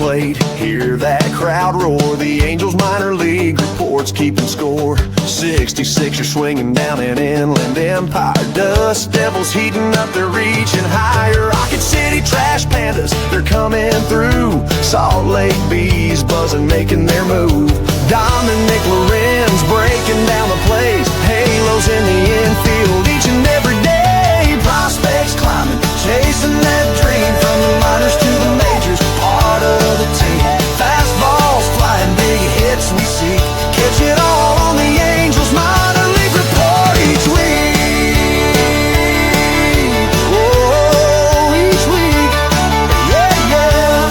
plate. Hear that crowd roar, the Angels minor league reports keeping score. 66 are swinging down in Inland Empire. Dust Devils heating up, they're reaching higher. Rocket City Trash Pandas, they're coming through. Salt Lake Bees buzzing, making their move. Dominic Lorenz breaking down the plays. Halos in the infield each and every day. Prospects climbing, chasing that dream. From the minors to the majors, part of the team. Fastballs flying, big hits we seek. Catch it all on the Angels minor league report each week. Oh, each week. Yeah, yeah.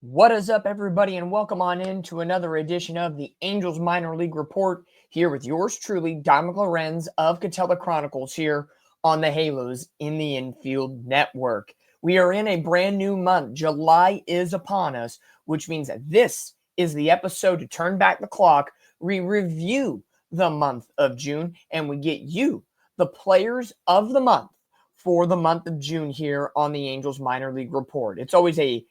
What is up, everybody, and welcome on in to another edition of the Angels Minor League Report, here with yours truly, Dominic Lorenz of Catella Chronicles, here on the Halos in the Infield Network. We are in a brand new month. July is upon us, which means that this is the episode to turn back the clock. We review the month of June, and we get you the players of the month for the month of June here on the Angels Minor League Report. It's always a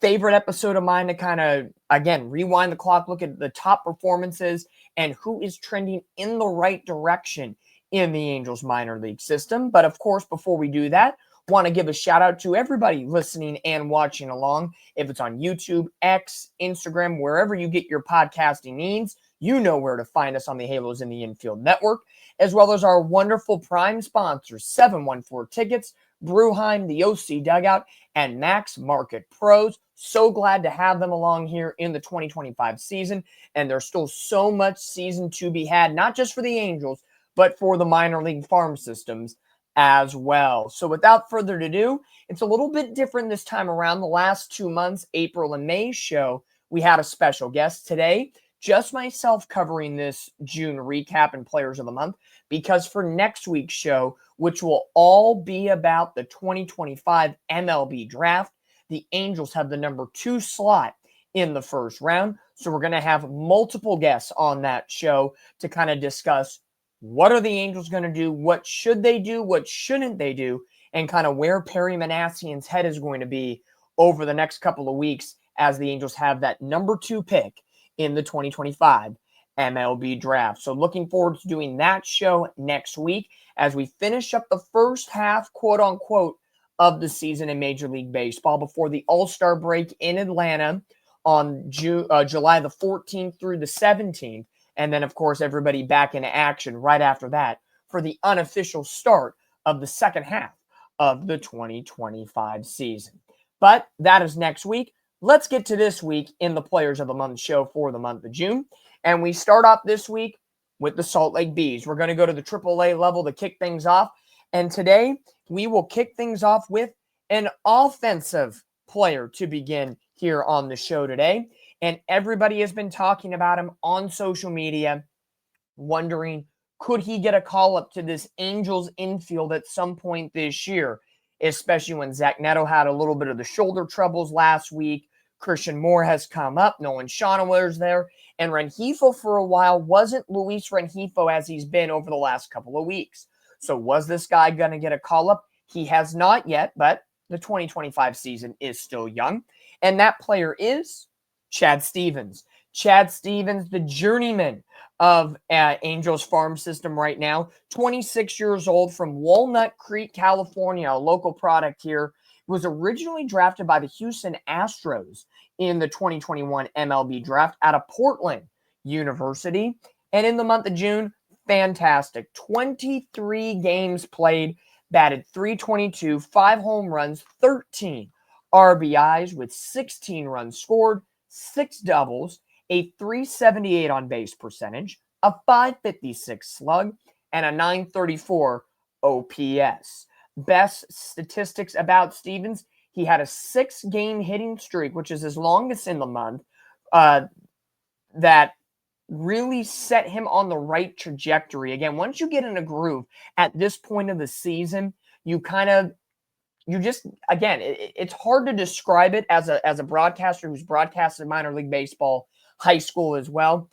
favorite episode of mine to kind of, again, rewind the clock, look at the top performances and who is trending in the right direction in the Angels minor league system. But of course, before we do that, want to give a shout out to everybody listening and watching along. If it's on YouTube, X, Instagram, wherever you get your podcasting needs, you know where to find us on the Halos in the Infield Network, as well as our wonderful prime sponsors, 714 Tickets, Bruheim, the OC Dugout, and Max Market Pros. So glad to have them along here in the 2025 season, and there's still so much season to be had, not just for the Angels, but for the minor league farm systems as well. So without further ado, it's a little bit different this time around. The last 2 months, April and May show, we had a special guest. Today, just myself covering this June recap and players of the month, because for next week's show, which will all be about the 2025 MLB draft, the Angels have the number 2 slot in the first round. So we're going to have multiple guests on that show to kind of discuss what are the Angels going to do, what should they do, what shouldn't they do, and kind of where Perry Manassian's head is going to be over the next couple of weeks as the Angels have that number 2 pick in the 2025 MLB draft. So looking forward to doing that show next week as we finish up the first half, quote unquote, of the season in Major League Baseball before the All-Star break in Atlanta on July the 14th through the 17th. And then, of course, everybody back in action right after that for the unofficial start of the second half of the 2025 season. But that is next week. Let's get to this week in the Players of the Month show for the month of June. And we start off this week with the Salt Lake Bees. We're going to go to the AAA level to kick things off. And today, we will kick things off with an offensive player to begin here on the show today. And everybody has been talking about him on social media, wondering, could he get a call up to this Angels infield at some point this year, especially when Zach Neto had a little bit of the shoulder troubles last week. Christian Moore has come up. Nolan Schoneweber's there. And Rengifo for a while wasn't Luis Rengifo as he's been over the last couple of weeks. So was this guy going to get a call up? He has not yet, but the 2025 season is still young. And that player is Chad Stevens. Chad Stevens, the journeyman of Angels farm system right now, 26 years old from Walnut Creek, California, a local product here. Was originally drafted by the Houston Astros in the 2021 MLB draft out of Portland University. And in the month of June, fantastic. 23 games played, batted .322, 5 home runs, 13 RBIs with 16 runs scored, 6 doubles, a .378 on base percentage, a .556 slug, and a .934 OPS. Best statistics about Stevens, he had a 6-game hitting streak, which is his longest in the month, that really set him on the right trajectory. Again, once you get in a groove at this point of the season, it's hard to describe it as a broadcaster who's broadcasted minor league baseball high school as well.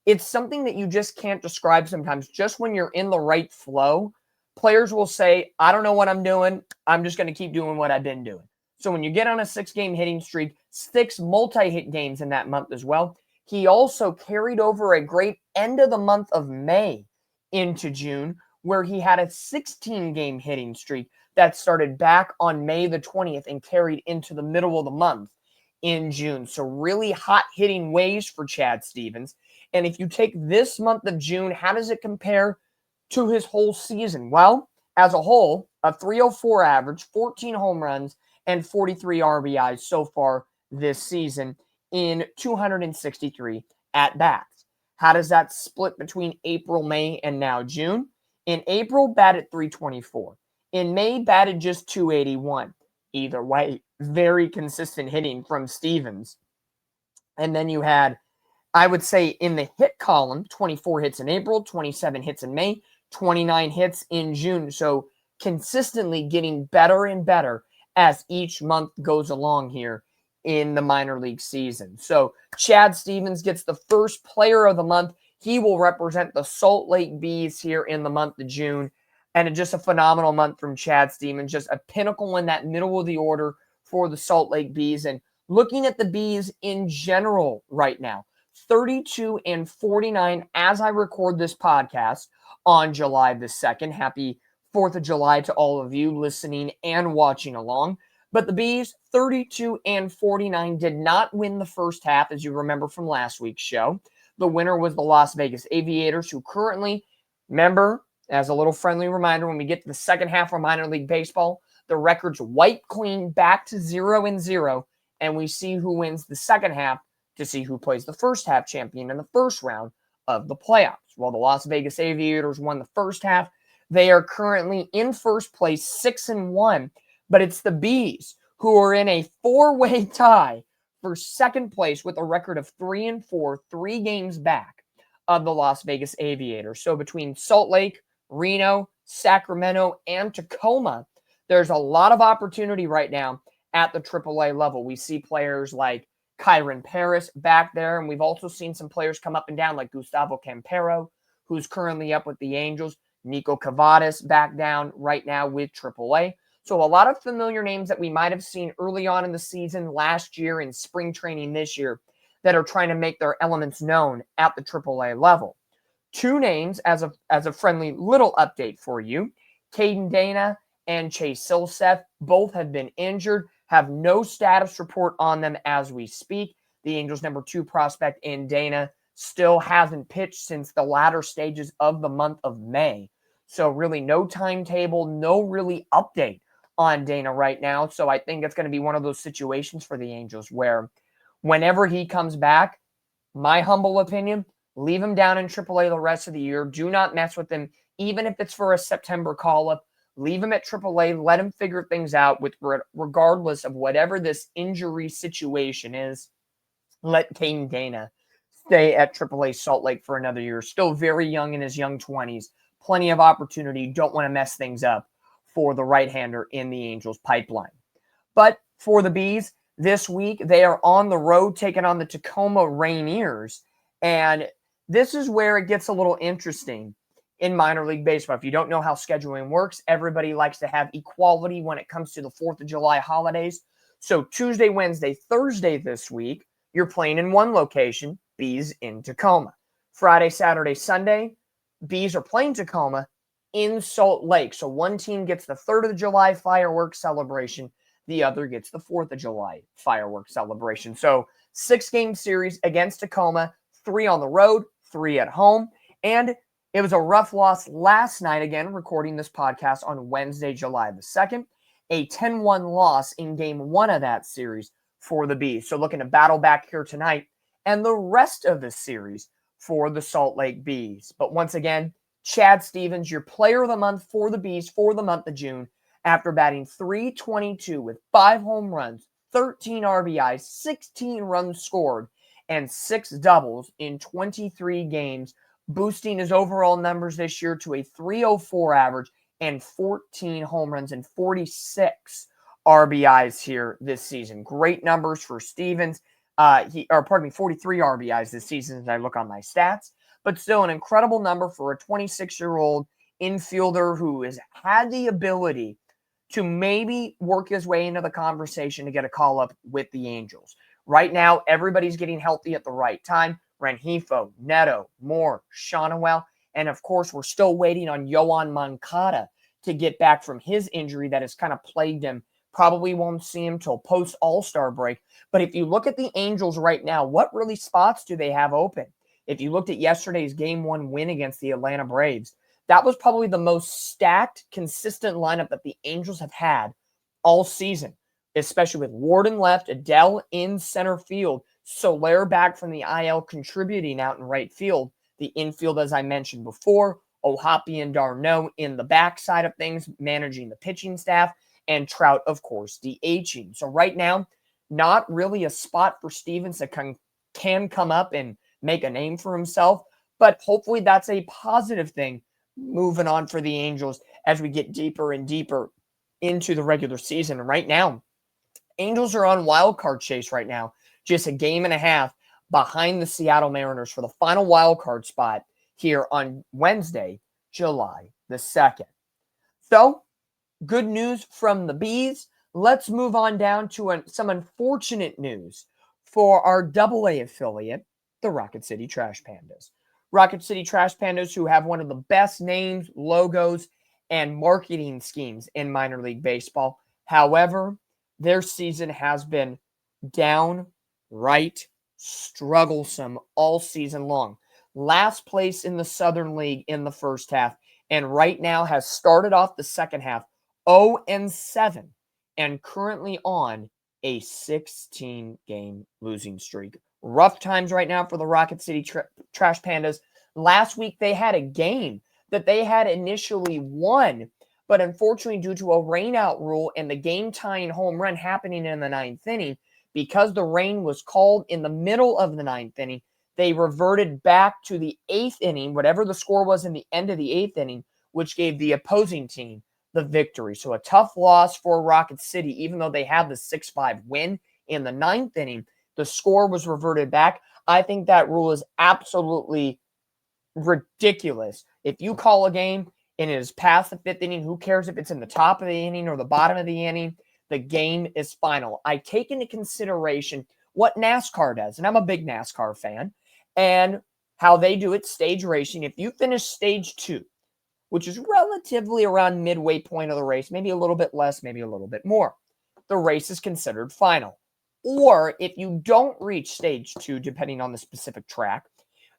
It's something that you just can't describe sometimes. Just when you're in the right flow, players will say, I don't know what I'm doing. I'm just going to keep doing what I've been doing. So when you get on a 6-game hitting streak, 6 multi-hit games in that month as well, he also carried over a great end of the month of May into June, where he had a 16-game hitting streak that started back on May the 20th and carried into the middle of the month in June. So really hot hitting ways for Chad Stevens. And if you take this month of June, how does it compare to his whole season? Well, as a whole, a 304 average, 14 home runs, and 43 RBIs so far this season in 263 at-bats. How does that split between April, May, and now June? In April, batted 324. In May, batted just 281. Either way, very consistent hitting from Stevens. And then you had, I would say, in the hit column, 24 hits in April, 27 hits in May, 29 hits in June. So consistently getting better and better as each month goes along here in the minor league season. So Chad Stevens gets the first player of the month. He will represent the Salt Lake Bees here in the month of June. And just a phenomenal month from Chad Stevens, just a pinnacle in that middle of the order for the Salt Lake Bees. And looking at the Bees in general right now, 32 and 49 as I record this podcast on July the 2nd. Happy 4th of July to all of you listening and watching along. But the Bees, 32 and 49, did not win the first half, as you remember from last week's show. The winner was the Las Vegas Aviators, who currently, remember, as a little friendly reminder, when we get to the second half of minor league baseball, the record's wiped clean back to 0-0, and we see who wins the second half to see who plays the first half champion in the first round of the playoffs. While the Las Vegas Aviators won the first half, they are currently in first place, 6-1, but it's the Bees who are in a 4-way tie for second place with a record of 3-4, 3 games back of the Las Vegas Aviators. So between Salt Lake, Reno, Sacramento, and Tacoma, there's a lot of opportunity right now at the AAA level. We see players like Kyron Paris back there, and we've also seen some players come up and down like Gustavo Campero, who's currently up with the Angels, Nico Cavadas back down right now with AAA. So a lot of familiar names that we might have seen early on in the season last year in spring training this year that are trying to make their elements known at the AAA level. 2 names as a friendly little update for you. Caden Dana and Chase Silseth both have been injured, have no status report on them as we speak. The Angels' number 2 prospect in Dana still hasn't pitched since the latter stages of the month of May. So really no timetable, no really update on Dana right now. So I think it's going to be one of those situations for the Angels where whenever he comes back, my humble opinion, leave him down in AAA the rest of the year. Do not mess with him, even if it's for a September call-up. Leave him at AAA. Let him figure things out with regardless of whatever this injury situation is. Let Caden Dana stay at AAA Salt Lake for another year. Still very young in his young 20s. Plenty of opportunity. Don't want to mess things up for the right-hander in the Angels pipeline. But for the Bees, this week they are on the road taking on the Tacoma Rainiers. And this is where it gets a little interesting in minor league baseball. If you don't know how scheduling works, everybody likes to have equality when it comes to the 4th of July holidays. So Tuesday, Wednesday, Thursday this week, you're playing in one location, Bees in Tacoma. Friday, Saturday, Sunday, Bees are playing Tacoma in Salt Lake. So one team gets the 3rd of July fireworks celebration. The other gets the 4th of July fireworks celebration. So 6-game series against Tacoma, 3 on the road, 3 at home. And it was a rough loss last night, again, recording this podcast on Wednesday, July the 2nd. A 10-1 loss in game 1 of that series for the Bees. So looking to battle back here tonight and the rest of the series for the Salt Lake Bees. But once again, Chad Stevens, your player of the month for the Bees for the month of June, after batting .322 with 5 home runs, 13 RBIs, 16 runs scored, and 6 doubles in 23 games, boosting his overall numbers this year to a .304 average and 14 home runs and 46 RBIs here this season. Great numbers for Stevens. Pardon me, 43 RBIs this season as I look on my stats, but still an incredible number for a 26-year-old infielder who has had the ability to maybe work his way into the conversation to get a call up with the Angels. Right now, everybody's getting healthy at the right time. Rengifo, Neto, Moore, Shonowell, and of course, we're still waiting on Yoan Moncada to get back from his injury that has kind of plagued him. Probably won't see him till post All-Star break. But if you look at the Angels right now, what really spots do they have open? If you looked at yesterday's Game 1 win against the Atlanta Braves, that was probably the most stacked, consistent lineup that the Angels have had all season, especially with Warden left, Adele in center field, Soler back from the IL contributing out in right field, the infield, as I mentioned before, Ohapi and d'Arnaud in the backside of things, managing the pitching staff, and Trout, of course, DHing. So right now, not really a spot for Stevens that can come up and make a name for himself, but hopefully that's a positive thing moving on for the Angels as we get deeper and deeper into the regular season. And right now, Angels are on wild card chase right now, just a game and a half behind the Seattle Mariners for the final wild card spot here on Wednesday, July the 2nd. So, good news from the Bees. Let's move on down to some unfortunate news for our AA affiliate, the Rocket City Trash Pandas. Rocket City Trash Pandas, who have one of the best names, logos, and marketing schemes in minor league baseball. However, their season has been downright strugglesome all season long. Last place in the Southern League in the first half, and right now has started off the second half 0-7 and currently on a 16-game losing streak. Rough times right now for the Rocket City Trash Pandas. Last week, they had a game that they had initially won, but unfortunately, due to a rainout rule and the game-tying home run happening in the ninth inning, because the rain was called in the middle of the ninth inning, they reverted back to the eighth inning, whatever the score was in the end of the eighth inning, which gave the opposing team the victory. So a tough loss for Rocket City, even though they had the 6-5 win in the ninth inning. The score was reverted back. I think that rule is absolutely ridiculous. If you call a game and it is past the fifth inning, who cares if it's in the top of the inning or the bottom of the inning? The game is final. I take into consideration what NASCAR does, and I'm a big NASCAR fan, and how they do it, stage racing. If you finish stage 2, which is relatively around midway point of the race, maybe a little bit less, maybe a little bit more, the race is considered final. Or if you don't reach stage 2, depending on the specific track,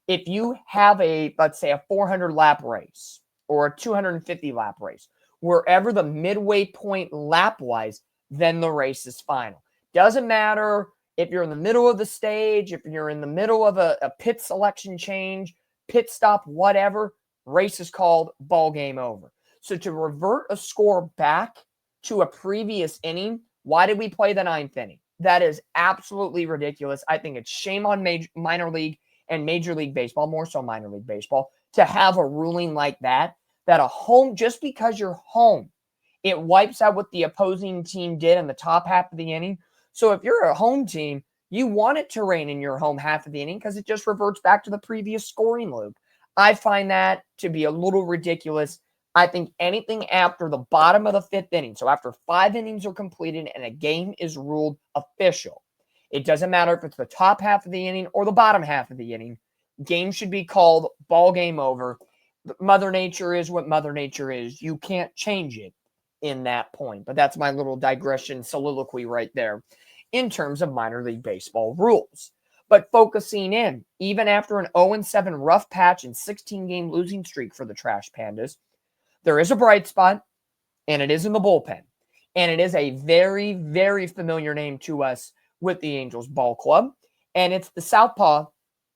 if you have let's say a 400 lap race or a 250 lap race, wherever the midway point lap wise, then the race is final. Doesn't matter if you're in the middle of the stage, if you're in the middle of a pit selection change, pit stop, whatever, race is called, ball game over. So to revert a score back to a previous inning, why did we play the ninth inning? That is absolutely ridiculous. I think it's shame on minor league and Major League Baseball, more so minor league baseball, to have a ruling like that a home, just because you're home, it wipes out what the opposing team did in the top half of the inning. So if you're a home team, you want it to rain in your home half of the inning because it just reverts back to the previous scoring loop. I find that to be a little ridiculous. I think anything after the bottom of the fifth inning, so after 5 innings are completed and a game is ruled official, it doesn't matter if it's the top half of the inning or the bottom half of the inning, game should be called, ball game over. Mother Nature is what Mother Nature is. You can't change it in that point. But that's my little digression soliloquy right there in terms of minor league baseball rules. But focusing in, even after an 0-7 rough patch and 16-game losing streak for the Trash Pandas, there is a bright spot, and it is in the bullpen. And it is a very, very familiar name to us with the Angels Ball Club, and it's the southpaw,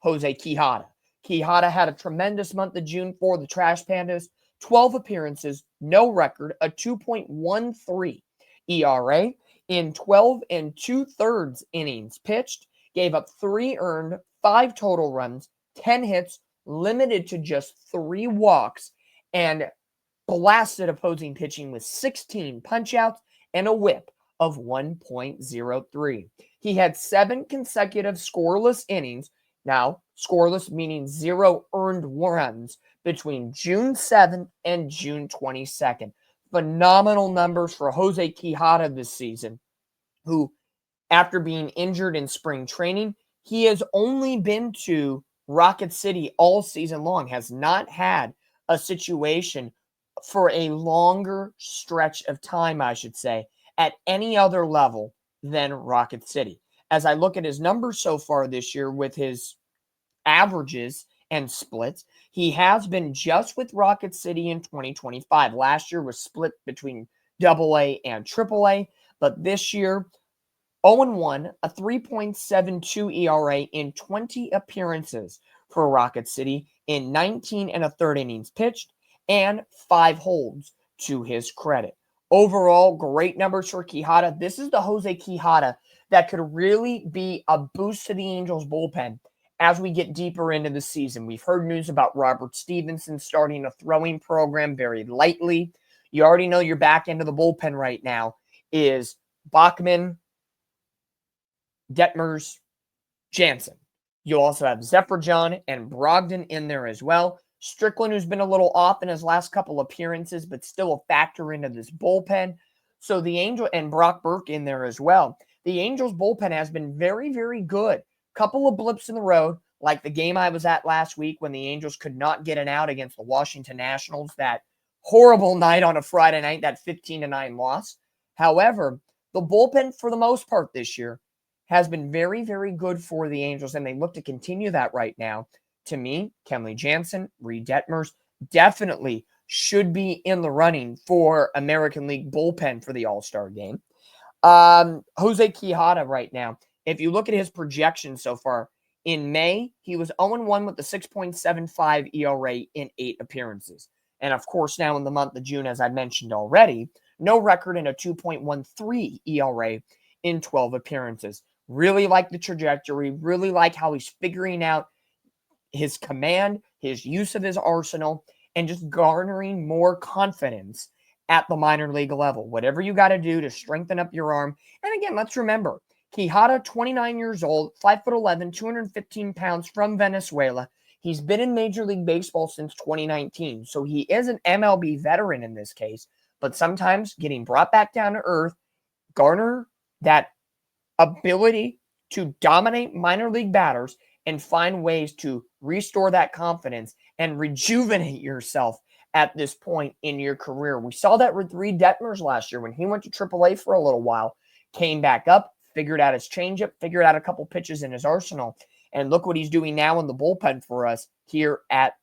Jose Quijada. Quijada had a tremendous month of June for the Trash Pandas, 12 appearances, no record, a 2.13 ERA in 12 2/3 innings pitched, gave up 3 earned, 5 total runs, 10 hits, limited to just 3 walks, and blasted opposing pitching with 16 punchouts and a whip of 1.03. He had 7 consecutive scoreless innings. Now, scoreless meaning 0 earned runs between June 7th and June 22nd. Phenomenal numbers for Jose Quijada this season, who, after being injured in spring training, he has only been to Rocket City all season long, has not had a situation for a longer stretch of time, I should say, at any other level than Rocket City. As I look at his numbers so far this year with his averages and splits, he has been just with Rocket City in 2025. Last year was split between AA and AAA, but this year 0-1, a 3.72 ERA in 20 appearances for Rocket City in 19 and a third innings pitched and 5 holds to his credit. Overall, great numbers for Quijada. This is the Jose Quijada that could really be a boost to the Angels bullpen as we get deeper into the season. We've heard news about Robert Stevenson starting a throwing program very lightly. You already know your back end of the bullpen right now is Bachman, Detmers, Jansen. You'll also have Zephyr and Brogdon in there as well. Strickland, who's been a little off in his last couple appearances, but still a factor into this bullpen. So the Angel and Brock Burke in there as well. The Angels bullpen has been very, very good. Couple of blips in the road, like the game I was at last week when the Angels could not get an out against the Washington Nationals. That horrible night on a Friday night, that 15-9 loss. However, the bullpen for the most part this year has been very, very good for the Angels, and they look to continue that right now. To me, Kenley Jansen, Reed Detmers definitely should be in the running for American League bullpen for the All-Star game. Jose Quijada right now, if you look at his projections so far, in May, he was 0-1 with a 6.75 ERA in 8 appearances. And of course, now in the month of June, as I mentioned already, no record in a 2.13 ERA in 12 appearances. Really like the trajectory, really like how he's figuring out his command, his use of his arsenal, and just garnering more confidence at the minor league level. Whatever you got to do to strengthen up your arm. And again, let's remember, Quijada, 29 years old, 5'11", 215 pounds from Venezuela. He's been in Major League Baseball since 2019, so he is an MLB veteran in this case. But sometimes getting brought back down to earth, garner that ability to dominate minor league batters and find ways to restore that confidence and rejuvenate yourself at this point in your career. We saw that with Reed Detmers last year when he went to AAA for a little while, came back up, figured out his changeup, figured out a couple pitches in his arsenal, and look what he's doing now in the bullpen for us here at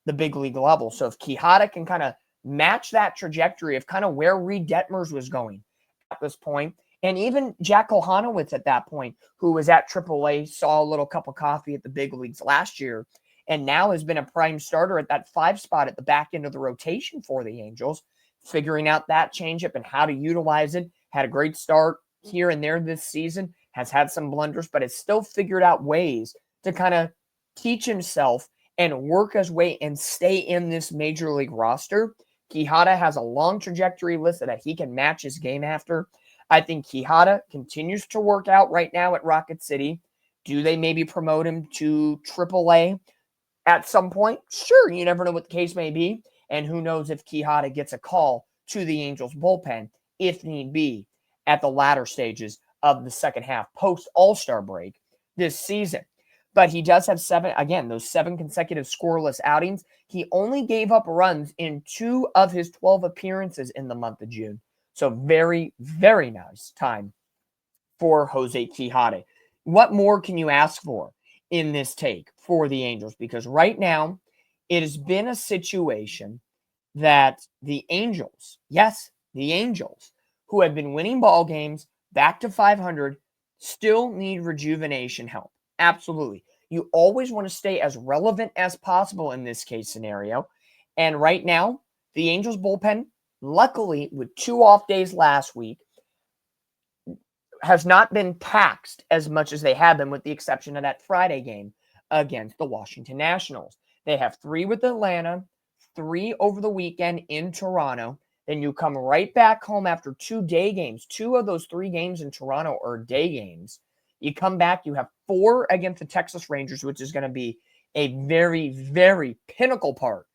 the big league level. So if Quijada can kind of match that trajectory of kind of where Reed Detmers was going at this point, and even Jack Kohanowitz at that point, who was at AAA, saw a little cup of coffee at the big leagues last year, and now has been a prime starter at that 5 spot at the back end of the rotation for the Angels, figuring out that changeup and how to utilize it. Had a great start here and there this season, has had some blunders, but has still figured out ways to kind of teach himself and work his way and stay in this major league roster. Quijada has a long trajectory listed that he can match his game after. I think Quijada continues to work out right now at Rocket City. Do they maybe promote him to AAA at some point? Sure, you never know what the case may be. And who knows if Quijada gets a call to the Angels bullpen, if need be, at the latter stages of the second half post-All-Star break this season. But he does have those 7 consecutive scoreless outings. He only gave up runs in 2 of his 12 appearances in the month of June. So very, very nice time for Jose Quijada. What more can you ask for in this take for the Angels? Because right now, it has been a situation that the Angels, yes, the Angels, who have been winning ball games back to 500, still need rejuvenation help. Absolutely. You always want to stay as relevant as possible in this case scenario. And right now, the Angels bullpen, luckily, with 2 off days last week, has not been taxed as much as they have been, with the exception of that Friday game against the Washington Nationals. They have 3 with Atlanta, 3 over the weekend in Toronto. Then you come right back home after 2 day games. 2 of those 3 games in Toronto are day games. You come back, you have 4 against the Texas Rangers, which is going to be a very, very pinnacle part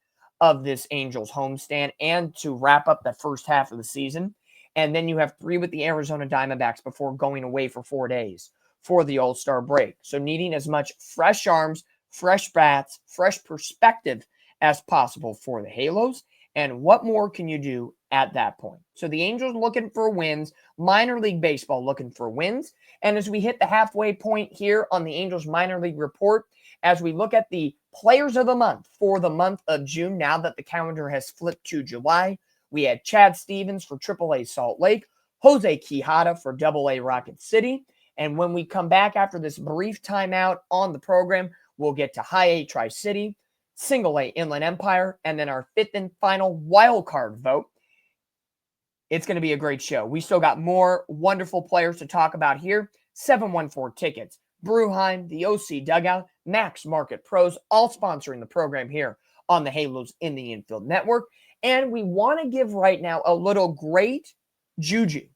of this Angels homestand and to wrap up the first half of the season. And then you have 3 with the Arizona Diamondbacks before going away for 4 days for the All-Star break. So needing as much fresh arms, fresh bats, fresh perspective as possible for the Halos. And what more can you do at that point? So the Angels looking for wins, minor league baseball looking for wins. And as we hit the halfway point here on the Angels minor league report, as we look at the players of the month for the month of June, now that the calendar has flipped to July, we had Chad Stevens for AAA Salt Lake, Jose Quijada for AA Rocket City. And when we come back after this brief timeout on the program, we'll get to High A Tri-City, Single A Inland Empire, and then our 5th and final wild card vote. It's going to be a great show. We still got more wonderful players to talk about here. 714 Tickets, Bruheim, the OC Dugout, Max Market Pros, all sponsoring the program here on the Halos in the Infield Network. And we want to give right now a little great juju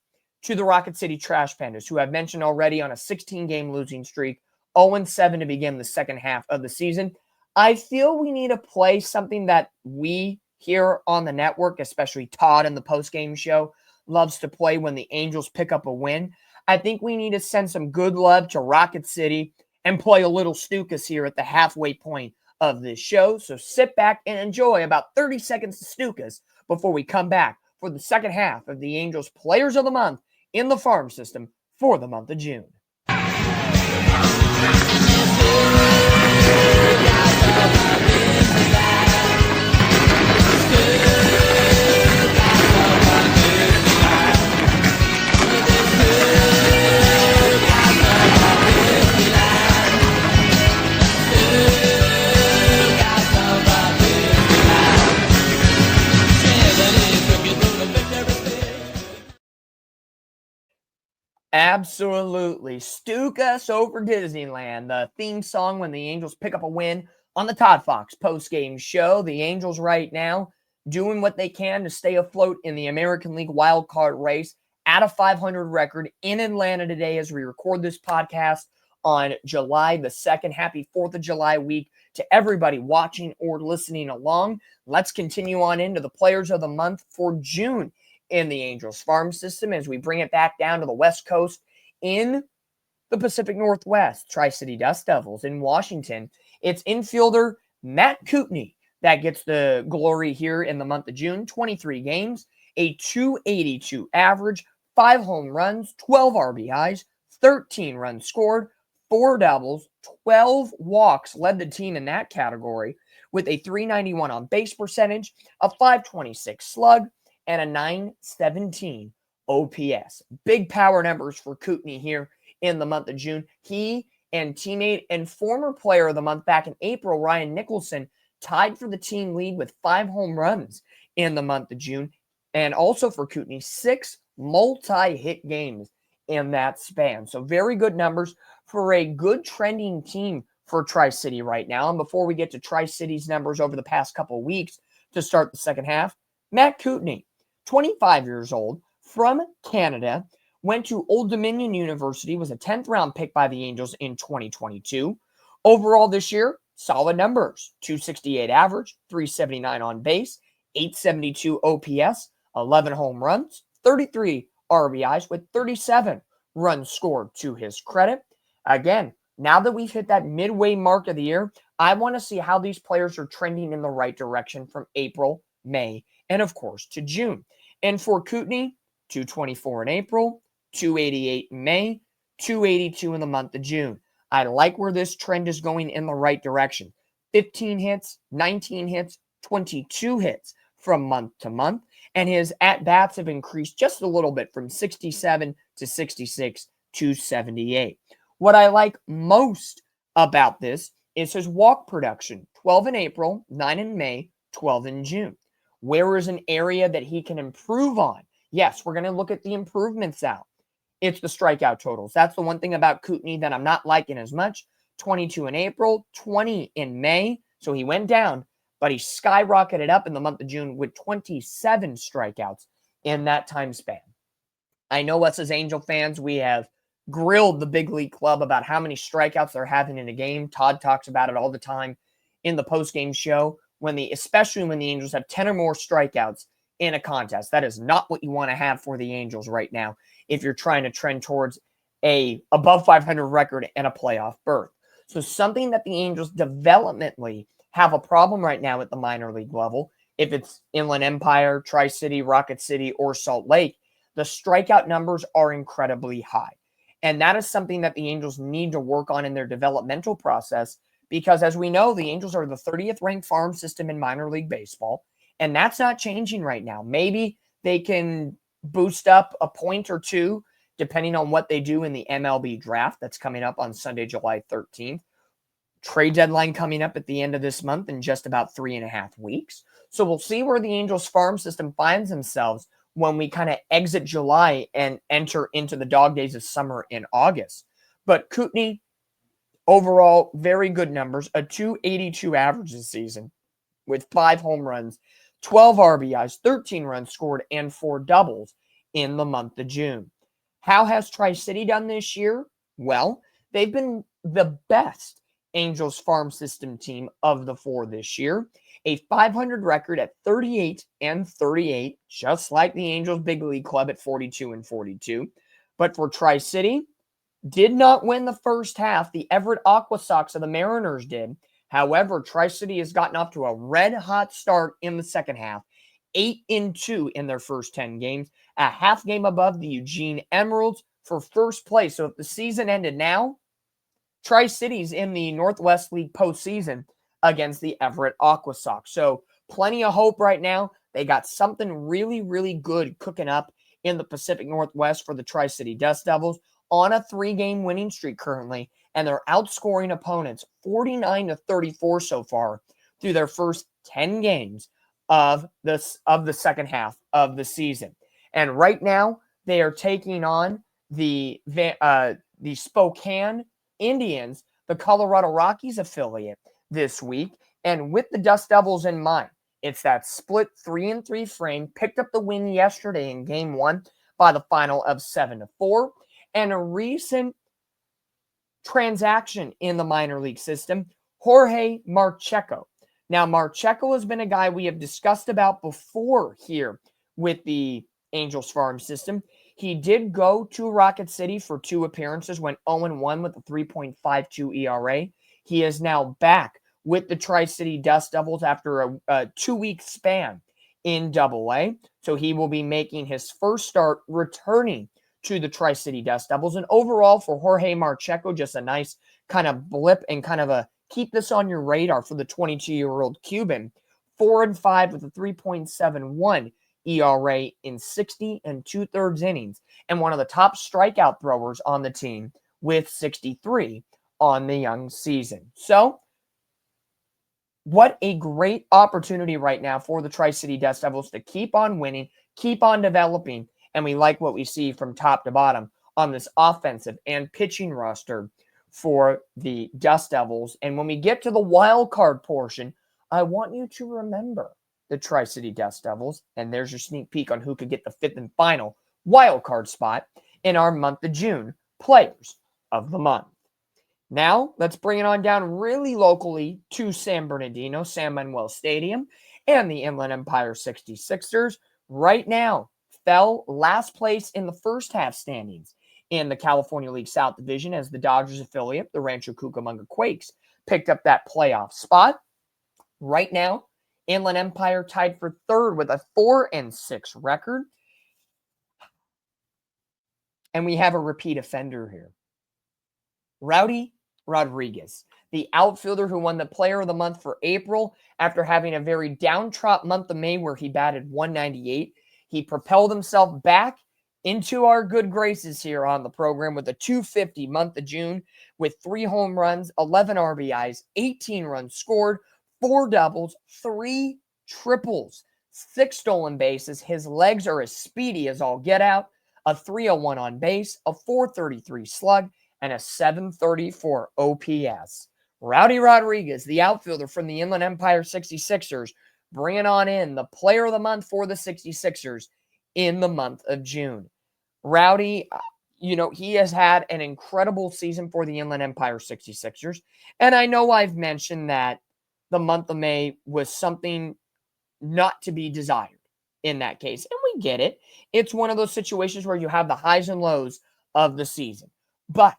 to the Rocket City Trash Pandas, who I've mentioned already on a 16-game losing streak, 0-7 to begin the second half of the season. I feel we need to play something that we here on the network, especially Todd in the post-game show, loves to play when the Angels pick up a win. I think we need to send some good love to Rocket City and play a little Stukas here at the halfway point of this show. So sit back and enjoy about 30 seconds of Stukas before we come back for the second half of the Angels Players of the Month in the farm system for the month of June. Absolutely. Stukas over Disneyland, the theme song when the Angels pick up a win on the Todd Fox post-game show. The Angels right now doing what they can to stay afloat in the American League wild card race at a 500 record in Atlanta today as we record this podcast on July the 2nd. Happy 4th of July week to everybody watching or listening along. Let's continue on into the players of the month for June in the Angels farm system as we bring it back down to the West Coast in the Pacific Northwest, Tri-City Dust Devils in Washington. It's infielder Matt Kootenay that gets the glory here in the month of June. 23 games, a .282 average, 5 home runs, 12 RBIs, 13 runs scored, 4 doubles, 12 walks, led the team in that category with a .391 on base percentage, a .526 slug, and a .917 OPS. Big power numbers for Kootenay here in the month of June. He and teammate and former player of the month back in April, Ryan Nicholson, tied for the team lead with 5 home runs in the month of June. And also for Kootenay, 6 multi-hit games in that span. So very good numbers for a good trending team for Tri-City right now. And before we get to Tri-City's numbers over the past couple of weeks to start the second half, Matt Kootenay, 25 years old, from Canada, went to Old Dominion University, was a 10th round pick by the Angels in 2022. Overall this year, solid numbers, .268 average, .379 on base, .872 OPS, 11 home runs, 33 RBIs with 37 runs scored to his credit. Again, now that we've hit that midway mark of the year, I want to see how these players are trending in the right direction from April, May, and of course to June. And for Kootenay, .224 in April, .288 in May, .282 in the month of June. I like where this trend is going in the right direction. 15 hits, 19 hits, 22 hits from month to month. And his at-bats have increased just a little bit from 67 to 66 to 78. What I like most about this is his walk production. 12 in April, 9 in May, 12 in June. Where is an area that he can improve on? Yes, we're going to look at the improvements out. It's the strikeout totals. That's the one thing about Kootenay that I'm not liking as much. 22 in April, 20 in May. So he went down, but he skyrocketed up in the month of June with 27 strikeouts in that time span. I know us as Angel fans, we have grilled the big league club about how many strikeouts they're having in a game. Todd talks about it all the time in the post-game show, especially when the Angels have 10 or more strikeouts in a contest. That is not what you want to have for the Angels right now if you're trying to trend towards a above 500 record and a playoff berth. So something that the Angels developmentally have a problem right now at the minor league level, if it's Inland Empire, Tri-City, Rocket City, or Salt Lake, the strikeout numbers are incredibly high. And that is something that the Angels need to work on in their developmental process because, as we know, the Angels are the 30th ranked farm system in minor league baseball, and that's not changing right now. Maybe they can boost up a point or two depending on what they do in the MLB draft that's coming up on Sunday, July 13th. Trade deadline coming up at the end of this month in just about 3.5 weeks. So we'll see where the Angels farm system finds themselves when we kind of exit July and enter into the dog days of summer in August. But Kootenai, overall, very good numbers, a 282 average this season with 5 home runs, 12 RBIs, 13 runs scored, and 4 doubles in the month of June. How has Tri-City done this year? Well, they've been the best Angels farm system team of the 4 this year. A 500 record at 38-38, just like the Angels Big League Club at 42-42. But for Tri-City, did not win the first half. The Everett Aqua Sox of the Mariners did. However, Tri-City has gotten off to a red-hot start in the second half. 8-2 in their first 10 games, a half game above the Eugene Emeralds for first place. So if the season ended now, Tri-City's in the Northwest League postseason against the Everett Aqua Sox. So plenty of hope right now. They got something really, really good cooking up in the Pacific Northwest for the Tri-City Dust Devils on a 3-game winning streak currently, and they're outscoring opponents 49-34 so far through their first 10 games of the second half of the season. And right now, they are taking on the Spokane Indians, the Colorado Rockies affiliate, this week. And with the Dust Devils in mind, it's that split 3-3 frame, picked up the win yesterday in Game 1 by the final of 7-4. And a recent transaction in the minor league system, Jorge Marcheco. Now, Marcheco has been a guy we have discussed about before here with the Angels farm system. He did go to Rocket City for 2 appearances, went 0-1 with a 3.52 ERA. He is now back with the Tri-City Dust Devils after a 2-week span in Double-A. So he will be making his first start returning to the Tri-City Dust Devils. And overall for Jorge Marcheco, just a nice kind of blip and kind of a keep this on your radar for the 22-year-old Cuban. 4-5 with a 3.71 ERA in 60 2/3 innings, and one of the top strikeout throwers on the team with 63 on the young season. So, what a great opportunity right now for the Tri-City Dust Devils to keep on winning, keep on developing, and we like what we see from top to bottom on this offensive and pitching roster for the Dust Devils. And when we get to the wild card portion, I want you to remember the Tri-City Dust Devils, and there's your sneak peek on who could get the 5th and final wild card spot in our month of June Players of the Month. Now, let's bring it on down really locally to San Bernardino, San Manuel Stadium, and the Inland Empire 66ers right now fell last place in the first half standings in the California League South Division as the Dodgers affiliate, the Rancho Cucamonga Quakes, picked up that playoff spot. Right now, Inland Empire tied for 3rd with a 4-6 record. And we have a repeat offender here. Rowdy Rodriguez, the outfielder who won the Player of the Month for April after having a very downtrodden month of May where he batted 198. He propelled himself back into our good graces here on the program with a 250 month of June with 3 home runs, 11 RBIs, 18 runs scored, 4 doubles, 3 triples, 6 stolen bases. His legs are as speedy as all get out, a 301 on base, a 433 slug, and a 734 OPS. Rowdy Rodriguez, the outfielder from the Inland Empire 66ers, bringing on in the Player of the Month for the 66ers in the month of June. Rowdy, he has had an incredible season for the Inland Empire 66ers. And I know I've mentioned that the month of May was something not to be desired in that case. And we get it. It's one of those situations where you have the highs and lows of the season. But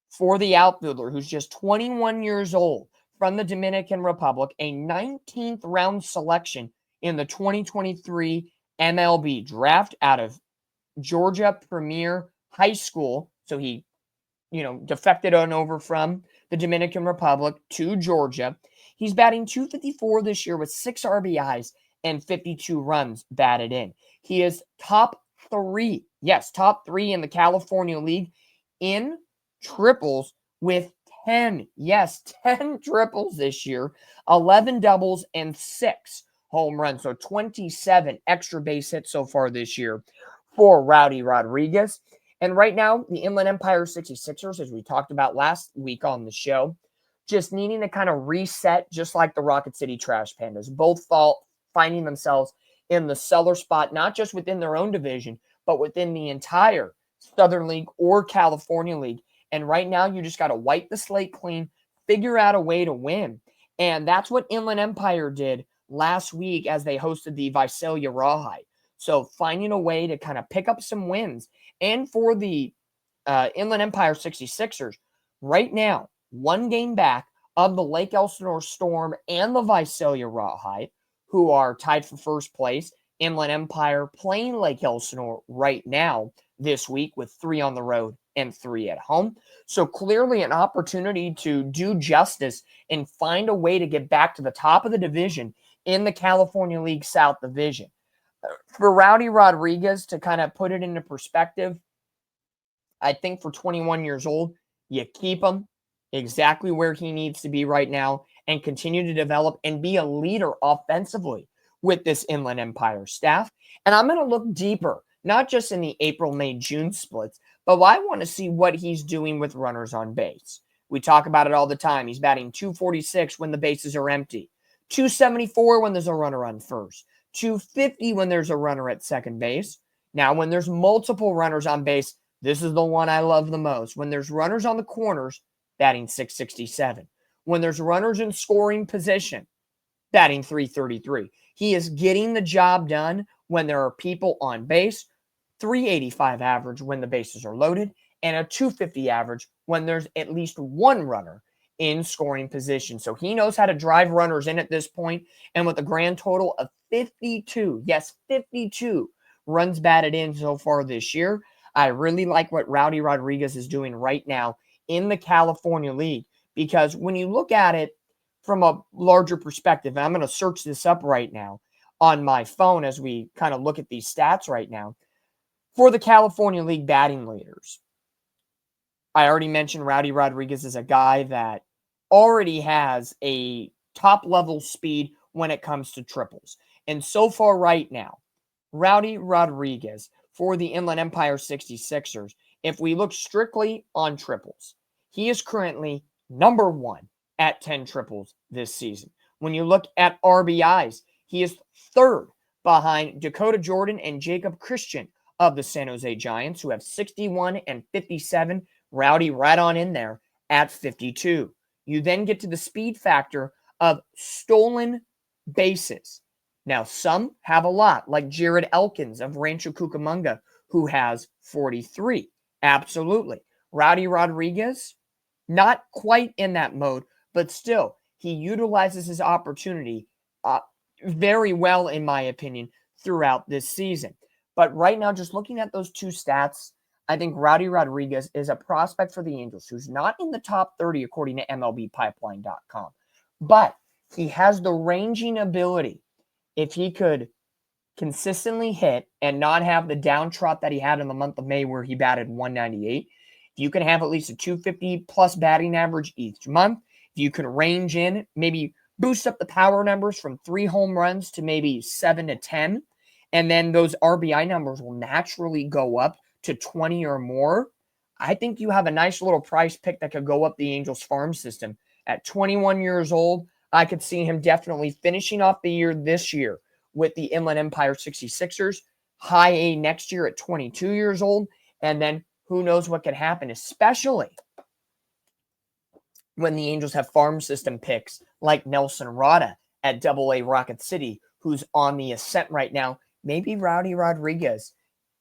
for the outfielder who's just 21 years old from the Dominican Republic, a 19th round selection in the 2023 MLB draft out of Georgia Premier High School. So he, defected on over from the Dominican Republic to Georgia. He's batting .254 this year with 6 RBIs and 52 runs batted in. He is top 3 in the California League in triples with 10 triples this year, 11 doubles, and 6 home runs. So 27 extra base hits so far this year for Rowdy Rodriguez. And right now, the Inland Empire 66ers, as we talked about last week on the show, just needing to kind of reset, just like the Rocket City Trash Pandas, both finding themselves in the cellar spot, not just within their own division, but within the entire Southern League or California League. And right now, you just got to wipe the slate clean, figure out a way to win. And that's what Inland Empire did last week as they hosted the Visalia Rawhide. So finding a way to kind of pick up some wins. And for the Inland Empire 66ers, right now, 1 game back of the Lake Elsinore Storm and the Visalia Rawhide, who are tied for first place. Inland Empire playing Lake Elsinore right now this week with 3 on the road and 3 at home. So clearly an opportunity to do justice and find a way to get back to the top of the division in the California League South Division. For Rowdy Rodriguez to kind of put it into perspective, I think for 21 years old, you keep him exactly where he needs to be right now and continue to develop and be a leader offensively with this Inland Empire staff. And I'm going to look deeper, not just in the April, May, June splits, but I want to see what he's doing with runners on base. We talk about it all the time. He's batting .246 when the bases are empty, .274 when there's a runner on first, .250 when there's a runner at second base. Now, when there's multiple runners on base, this is the one I love the most. When there's runners on the corners, batting .667. When there's runners in scoring position, batting .333. He is getting the job done when there are people on base, .385 average when the bases are loaded, and a .250 average when there's at least one runner in scoring position. So he knows how to drive runners in at this point, and with a grand total of 52, 52 runs batted in so far this year, I really like what Rowdy Rodriguez is doing right now in the California League, because when you look at it from a larger perspective, and I'm going to search this up right now on my phone as we kind of look at these stats right now, for the California League batting leaders, I already mentioned Rowdy Rodriguez is a guy that already has a top-level speed when it comes to triples. And so far right now, Rowdy Rodriguez for the Inland Empire 66ers, if we look strictly on triples, he is currently number 1 at 10 triples this season. When you look at RBIs, he is 3rd behind Dakota Jordan and Jacob Christian of the San Jose Giants, who have 61 and 57. Rowdy right on in there at 52. You then get to the speed factor of stolen bases. Now, some have a lot, like Jared Elkins of Rancho Cucamonga, who has 43. Absolutely. Rowdy Rodriguez, not quite in that mode, but still, he utilizes his opportunity very well, in my opinion, throughout this season. But right now, just looking at those 2 stats, I think Rowdy Rodriguez is a prospect for the Angels who's not in the top 30 according to MLBpipeline.com. But he has the ranging ability. If he could consistently hit and not have the down trot that he had in the month of May where he batted .198, if you can have at least a .250 plus batting average each month, if you can range in, maybe boost up the power numbers from 3 home runs to maybe 7 to 10, and then those RBI numbers will naturally go up to 20 or more, I think you have a nice little price pick that could go up the Angels farm system. At 21 years old, I could see him definitely finishing off the year this year with the Inland Empire 66ers, high A next year at 22 years old, and then who knows what could happen, especially when the Angels have farm system picks like Nelson Rada at AA Rocket City, who's on the ascent right now. Maybe Rowdy Rodriguez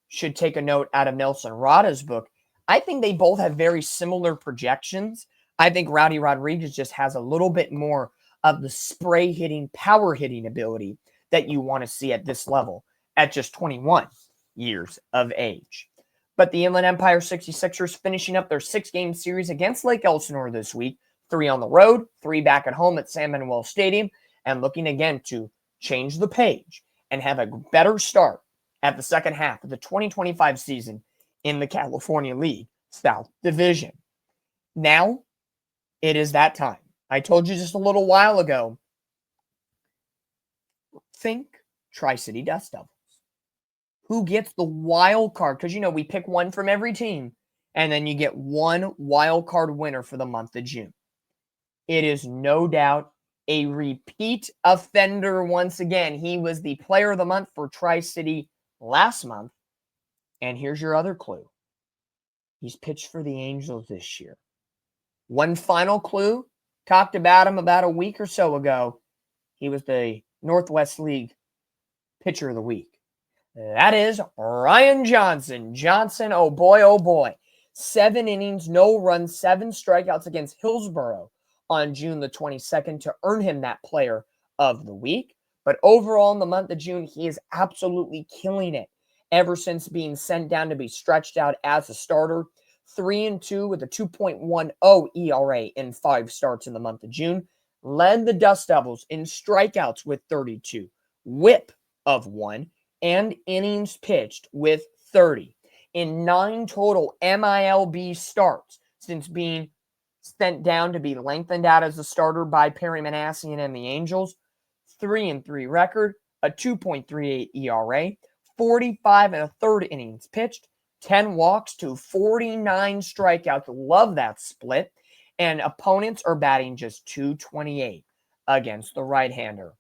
should take a note out of Nelson Rada's book. I think they both have very similar projections. I think Rowdy Rodriguez just has a little bit more of the spray hitting, power hitting ability that you want to see at this level at just 21 years of age. But the Inland Empire 66ers finishing up their 6-game series against Lake Elsinore this week, 3 on the road, 3 back at home at San Manuel Stadium, and looking again to change the page and have a better start at the second half of the 2025 season in the California League South Division. Now, it is that time. I told you just a little while ago, think Tri-City Dust Devils. Who gets the wild card? Because, we pick one from every team, and then you get one wild card winner for the month of June. It is no doubt a repeat offender once again. He was the player of the month for Tri-City last month. And here's your other clue. He's pitched for the Angels this year. One final clue. Talked about him about a week or so ago. He was the Northwest League Pitcher of the Week. That is Ryan Johnson. Johnson, oh boy. 7 innings, no runs, 7 strikeouts against Hillsborough on June the 22nd to earn him that player of the week. But overall in the month of June, he is absolutely killing it ever since being sent down to be stretched out as a starter. 3-2 with a 2.10 ERA in 5 starts in the month of June. Led the Dust Devils in strikeouts with 32, whip of 1, and innings pitched with 30. In 9 total MILB starts since being sent down to be lengthened out as a starter by Perry Manassian and the Angels. 3-3 record, a 2.38 ERA, 45 1/3 innings pitched, 10 walks to 49 strikeouts. Love that split. And opponents are batting just .228 against the right-hander.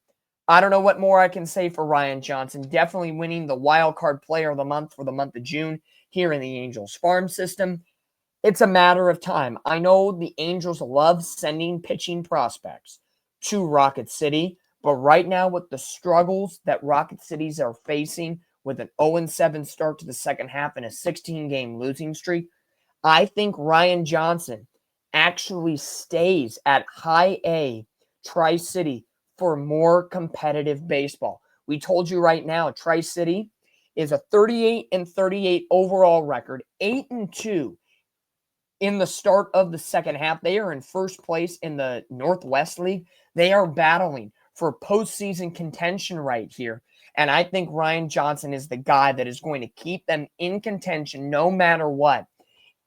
I don't know what more I can say for Ryan Johnson. Definitely winning the wild card player of the month for the month of June here in the Angels farm system. It's a matter of time. I know the Angels love sending pitching prospects to Rocket City, but right now with the struggles that Rocket Cities are facing with an 0-7 start to the second half and a 16-game losing streak, I think Ryan Johnson actually stays at high A Tri-City for more competitive baseball. We told you right now, Tri-City is a 38-38 overall record, 8-2 in the start of the second half. They are in first place in the Northwest League. They are battling for postseason contention right here. And I think Ryan Johnson is the guy that is going to keep them in contention no matter what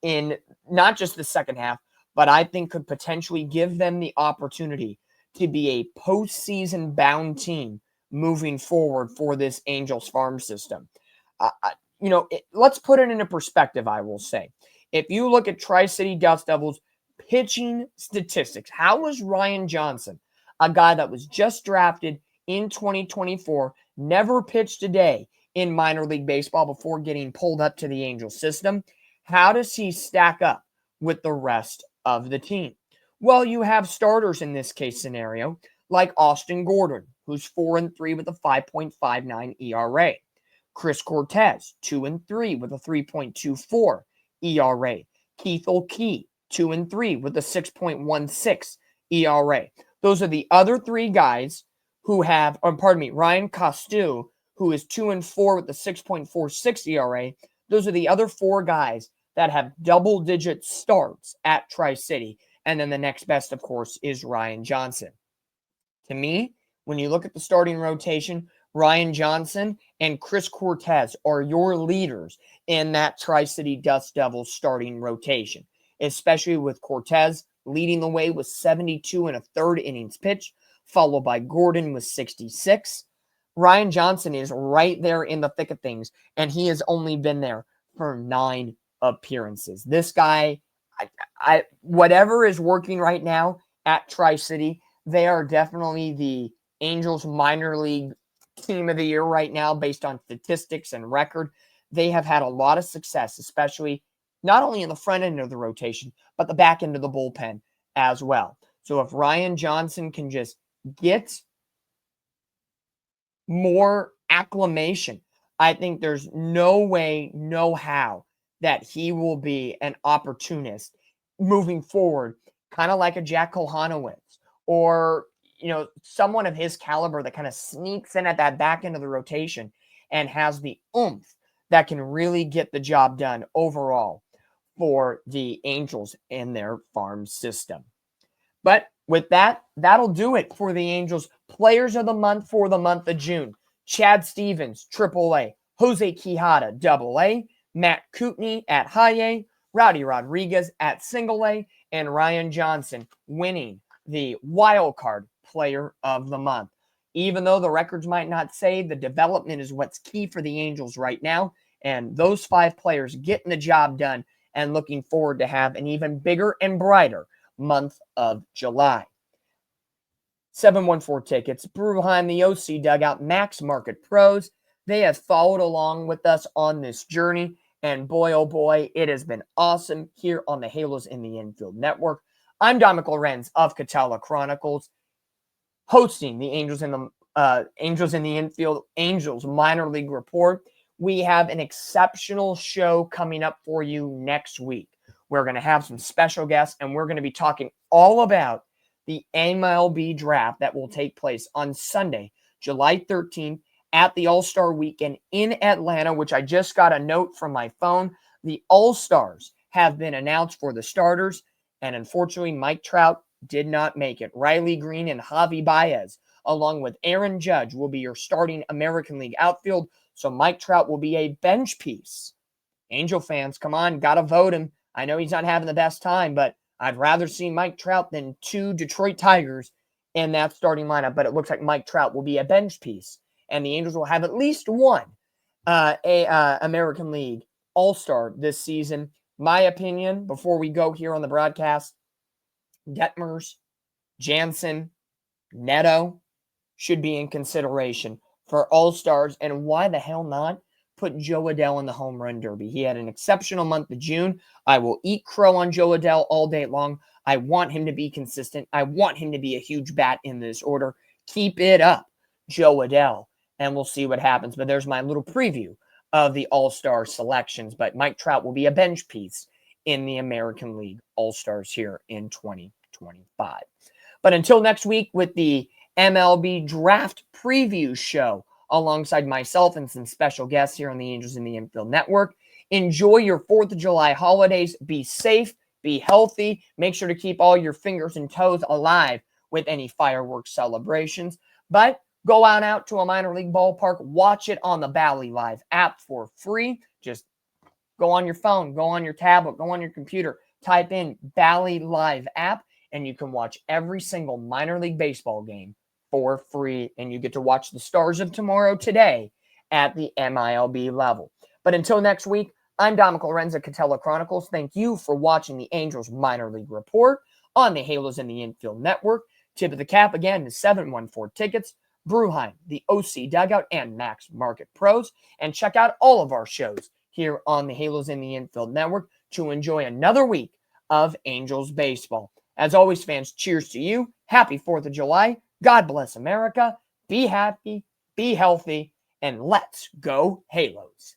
in not just the second half, but I think could potentially give them the opportunity to be a postseason bound team moving forward for this Angels farm system. Let's put it into perspective, I will say. If you look at Tri-City Dust Devils pitching statistics, how was Ryan Johnson, a guy that was just drafted in 2024, never pitched a day in minor league baseball before getting pulled up to the Angels system, how does he stack up with the rest of the team? Well, you have starters in this case scenario, like Austin Gordon, who's 4-3 with a 5.59 ERA. Chris Cortez, 2-3 with a 3.24 ERA. Keith O'Kee, 2-3 with a 6.16 ERA. Those are the other 3 guys who have, Ryan Costu, who is 2-4 with a 6.46 ERA. Those are the other 4 guys that have double-digit starts at Tri-City. And then the next best, of course, is Ryan Johnson. To me, when you look at the starting rotation, Ryan Johnson and Chris Cortez are your leaders in that Tri-City Dust Devils starting rotation, especially with Cortez leading the way with 72 1/3 innings pitched, followed by Gordon with 66. Ryan Johnson is right there in the thick of things, and he has only been there for 9 appearances. This guy, whatever is working right now at Tri-City, they are definitely the Angels minor league team of the year right now based on statistics and record. They have had a lot of success, especially not only in the front end of the rotation, but the back end of the bullpen as well. So if Ryan Johnson can just get more acclamation, I think there's no way, no how that he will be an opportunist moving forward, kind of like a Jack Kohanowitz or, someone of his caliber that kind of sneaks in at that back end of the rotation and has the oomph that can really get the job done overall for the Angels in their farm system. But with that, that'll do it for the Angels Players of the Month for the month of June. Chad Stevens, AAA. Jose Quijada, AA. Matt Kootenay at High A. Rowdy Rodriguez at Single A. And Ryan Johnson winning the Wild Card Player of the Month. Even though the records might not say, the development is what's key for the Angels right now. And those 5 players getting the job done and looking forward to have an even bigger and brighter month of July. 714 Tickets, Bruheim, the OC Dugout, Max Market Pros. They have followed along with us on this journey. And boy, oh boy, it has been awesome here on the Halos in the Infield Network. I'm Dominic Lorenz of Catella Chronicles, hosting the Angels in the Infield, Angels Minor League Report. We have an exceptional show coming up for you next week. We're going to have some special guests, and we're going to be talking all about the MILB draft that will take place on Sunday, July 13th at the All-Star Weekend in Atlanta, which I just got a note from my phone. The All-Stars have been announced for the starters, and unfortunately, Mike Trout did not make it. Riley Green and Javi Baez, along with Aaron Judge, will be your starting American League outfield, so Mike Trout will be a bench piece. Angel fans, come on, gotta vote him. I know he's not having the best time, but I'd rather see Mike Trout than 2 Detroit Tigers in that starting lineup. But it looks like Mike Trout will be a bench piece, and the Angels will have at least one American League All-Star this season. My opinion, before we go here on the broadcast, Detmers, Jansen, Neto should be in consideration for All-Stars, and why the hell not put Joe Adell in the home run derby? He had an exceptional month of June. I will eat crow on Joe Adell all day long. I want him to be consistent. I want him to be a huge bat in this order. Keep it up, Joe Adell, and we'll see what happens. But there's my little preview of the All-Star selections. But Mike Trout will be a bench piece in the American League All-Stars here in 2025. But until next week with the MLB Draft Preview Show, alongside myself and some special guests here on the Angels in the Infield Network. Enjoy your 4th of July holidays. Be safe, be healthy. Make sure to keep all your fingers and toes alive with any fireworks celebrations. But go out to a minor league ballpark. Watch it on the Bally Live app for free. Just go on your phone, go on your tablet, go on your computer, type in Bally Live app, and you can watch every single minor league baseball game for free, and you get to watch the Stars of Tomorrow today at the MILB level. But until next week, I'm Dominic Lorenz of Catella Chronicles. Thank you for watching the Angels Minor League Report on the Halos in the Infield Network. Tip of the cap again is 714 Tickets, Bruheim, the OC Dugout, and Max Market Pros. And check out all of our shows here on the Halos in the Infield Network to enjoy another week of Angels baseball. As always, fans, cheers to you. Happy 4th of July. God bless America. Be happy, be healthy, and let's go Halos.